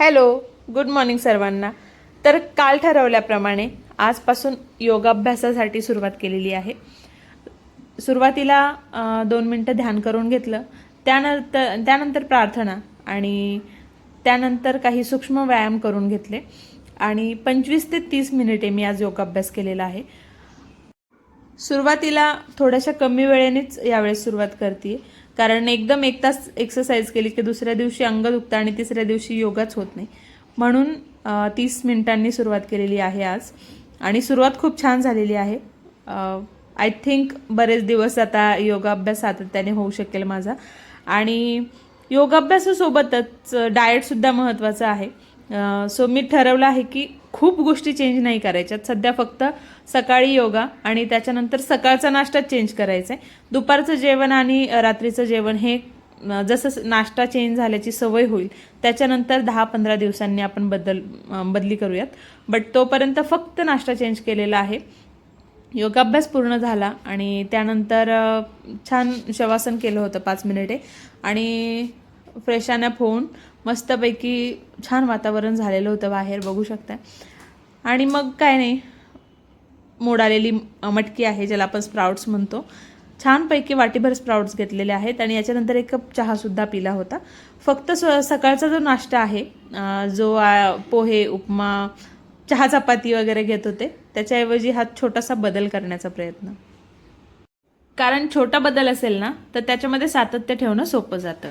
Hello, good morning सर्वांना. तर काल ठरवल्याप्रमाणे आजपासून योगाभ्यासासाठी सुरुवात केलेली आहे. सुरुवातीला 2 मिनटं ध्यान करून घेतलं, त्यानंतर प्रार्थना आणि त्यानंतर काही सूक्ष्म व्यायाम करून घेतले आणि 25 ते 30 मिनिटे मी आज योगाभ्यास केलेला आहे. सुरुवातीला थोड्याशा कमी वेळेनेच यावेळेस सुरुवात करते, कारण एकदम 1 तास एक्सरसाइज केली की दुसऱ्या दिवशी अंग दुखतं आणि तिसऱ्या दिवशी योगाच होत नाही. म्हणून 30 मिनिटांनी सुरुवात केलेली आहे आज आणि सुरुवात खूप छान झालेली आहे. आय थिंक बरेच दिवस आता योगाभ्यास सातत्याने होऊ शकेल माझा. आणि योगाभ्यासासोबतच डाएटसुद्धा महत्त्वाचं आहे. सो मी ठरवलं आहे की खूप गोष्टी चेंज नाही करायच्यात सध्या, फक्त सकाळी योगा आणि त्याच्यानंतर सकाळचा नाश्ता चेंज करायचा आहे. दुपारचं जेवण आणि रात्रीचं जेवण हे जसं नाश्ता चेंज झाल्याची सवय होईल त्याच्यानंतर 10-15 दिवसांनी आपण बदली करूयात. बट तोपर्यंत फक्त नाश्ता चेंज केलेला आहे. योगाभ्यास पूर्ण झाला आणि त्यानंतर छान शवासन केलं होतं 5 मिनिटे आणि फ्रेशन अप होऊन मस्तपैकी छान वातावरण झालेलं होतं बाहेर, बघू शकता. आणि मग काय नाही, मोड आलेली मटकी आहे ज्याला आपण स्प्राउट्स म्हणतो, छानपैकी वाटीभर स्प्राउट्स घेतलेले आहेत आणि याच्यानंतर 1 कप चहासुद्धा पिला होता. फक्त सकाळचा जो नाश्ता आहे, जो पोहे, उपमा, चहा चपाती वगैरे घेत होते, त्याच्याऐवजी हा छोटासा बदल करण्याचा प्रयत्न. कारण छोटा बदल असेल ना तर त्याच्यामध्ये सातत्य ठेवणं सोपं जातं.